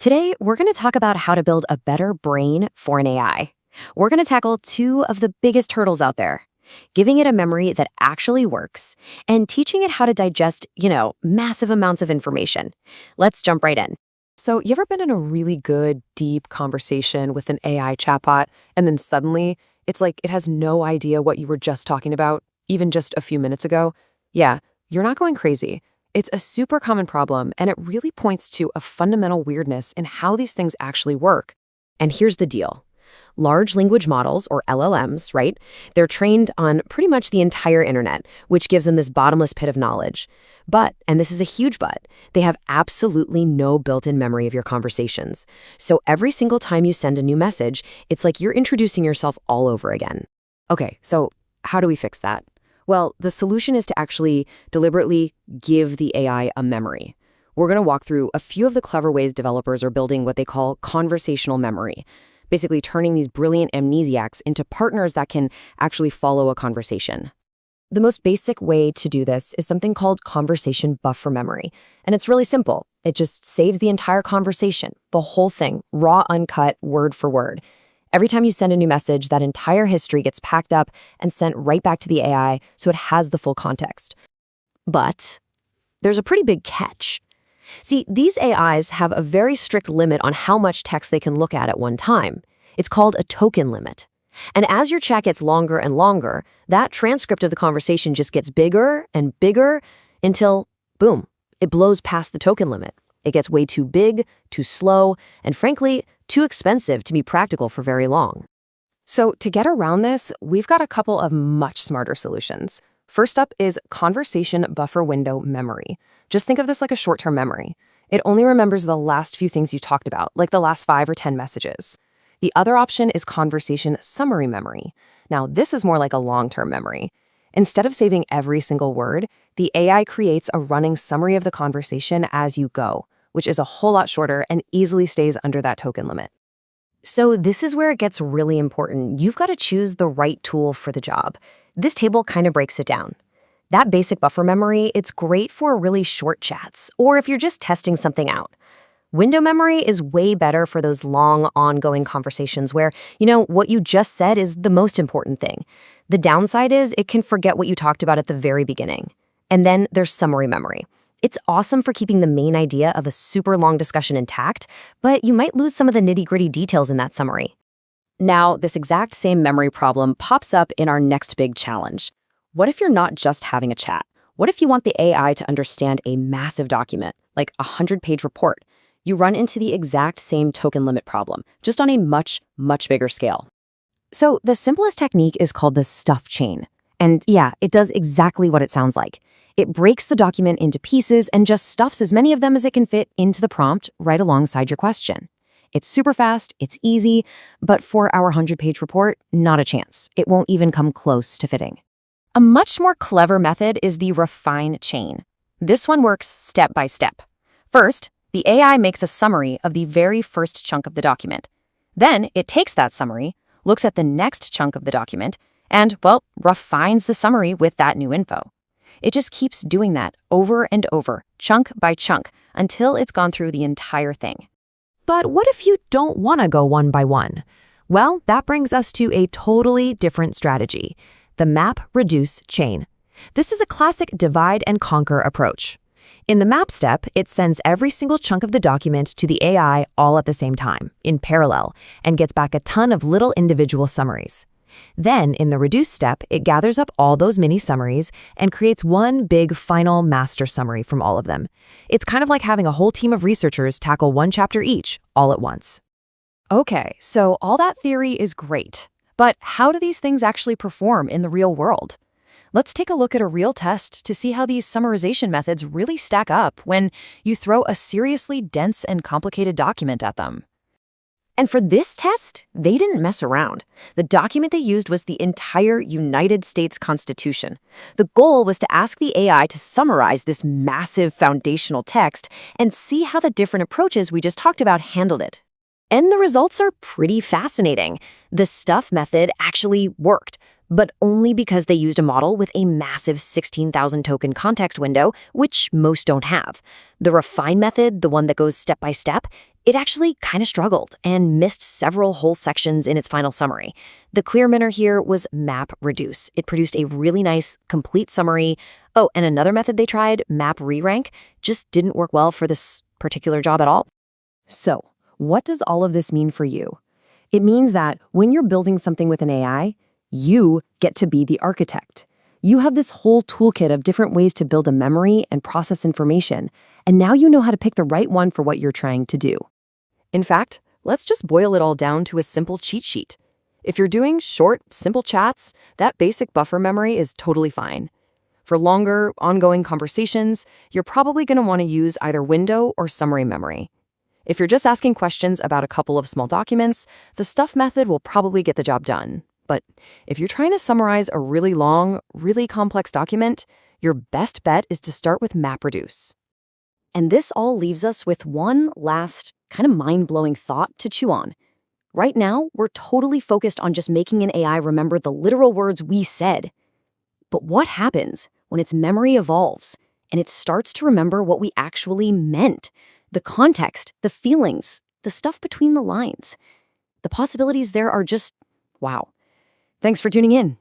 Today, we're going to talk about how to build a better brain for an AI. We're going to tackle two of the biggest hurdles out there: giving it a memory that actually works and teaching it how to digest, massive amounts of information. Let's jump right in. So, you ever been in a really good, deep conversation with an AI chatbot, and then suddenly it's like it has no idea what you were just talking about, even just a few minutes ago? Yeah, you're not going crazy. It's a super common problem, and it really points to a fundamental weirdness in how these things actually work. And here's the deal. Large language models, or LLMs, right? They're trained on pretty much the entire internet, which gives them this bottomless pit of knowledge. But, and this is a huge but, they have absolutely no built-in memory of your conversations. So every single time you send a new message, it's like you're introducing yourself all over again. Okay, so how do we fix that? Well, the solution is to actually deliberately give the AI a memory. We're going to walk through a few of the clever ways developers are building what they call conversational memory, basically turning these brilliant amnesiacs into partners that can actually follow a conversation. The most basic way to do this is something called conversation buffer memory. And it's really simple. It just saves the entire conversation, the whole thing, raw, uncut, word for word. Every time you send a new message, that entire history gets packed up and sent right back to the AI so it has the full context. But there's a pretty big catch. See, these AIs have a very strict limit on how much text they can look at one time. It's called a token limit. And as your chat gets longer and longer, that transcript of the conversation just gets bigger and bigger until, boom, it blows past the token limit. It gets way too big, too slow, and frankly, too expensive to be practical for very long. So to get around this, we've got a couple of much smarter solutions. First up is conversation buffer window memory. Just think of this like a short-term memory. It only remembers the last few things you talked about, like the last 5 or 10 messages. The other option is conversation summary memory. Now, this is more like a long-term memory. Instead of saving every single word, the AI creates a running summary of the conversation as you go, which is a whole lot shorter and easily stays under that token limit. So this is where it gets really important. You've got to choose the right tool for the job. This table kind of breaks it down. That basic buffer memory, it's great for really short chats, or if you're just testing something out. Window memory is way better for those long, ongoing conversations where, what you just said is the most important thing. The downside is it can forget what you talked about at the very beginning. And then there's summary memory. It's awesome for keeping the main idea of a super long discussion intact, but you might lose some of the nitty-gritty details in that summary. Now, this exact same memory problem pops up in our next big challenge. What if you're not just having a chat? What if you want the AI to understand a massive document, like a 100-page report? You run into the exact same token limit problem, just on a much, much bigger scale. So the simplest technique is called the stuff chain. And yeah, it does exactly what it sounds like. It breaks the document into pieces and just stuffs as many of them as it can fit into the prompt right alongside your question. It's super fast, it's easy, but for our 100-page report, not a chance. It won't even come close to fitting. A much more clever method is the refine chain. This one works step by step. First, the AI makes a summary of the very first chunk of the document. Then it takes that summary, looks at the next chunk of the document, and, refines the summary with that new info. It just keeps doing that over and over, chunk by chunk, until it's gone through the entire thing. But what if you don't want to go one by one? Well, that brings us to a totally different strategy: the map, reduce, chain. This is a classic divide and conquer approach. In the map step, it sends every single chunk of the document to the AI all at the same time, in parallel, and gets back a ton of little individual summaries. Then, in the reduce step, it gathers up all those mini summaries and creates one big final master summary from all of them. It's kind of like having a whole team of researchers tackle one chapter each, all at once. Okay, so all that theory is great. But how do these things actually perform in the real world? Let's take a look at a real test to see how these summarization methods really stack up when you throw a seriously dense and complicated document at them. And for this test, they didn't mess around. The document they used was the entire United States Constitution. The goal was to ask the AI to summarize this massive foundational text and see how the different approaches we just talked about handled it. And the results are pretty fascinating. The stuff method actually worked, but only because they used a model with a massive 16,000 token context window, which most don't have. The refine method, the one that goes step by step, It actually kind of struggled and missed several whole sections in its final summary. The clear winner here was MapReduce. It produced a really nice, complete summary. Oh, and another method they tried, MapRerank, just didn't work well for this particular job at all. So, what does all of this mean for you? It means that when you're building something with an AI, you get to be the architect. You have this whole toolkit of different ways to build a memory and process information, and now you know how to pick the right one for what you're trying to do. In fact, let's just boil it all down to a simple cheat sheet. If you're doing short, simple chats, that basic buffer memory is totally fine. For longer, ongoing conversations, you're probably going to want to use either window or summary memory. If you're just asking questions about a couple of small documents, the stuff method will probably get the job done. But if you're trying to summarize a really long, really complex document, your best bet is to start with MapReduce. And this all leaves us with one last, kind of mind-blowing thought to chew on. Right now, we're totally focused on just making an AI remember the literal words we said. But what happens when its memory evolves and it starts to remember what we actually meant? The context, the feelings, the stuff between the lines. The possibilities there are just, wow. Thanks for tuning in.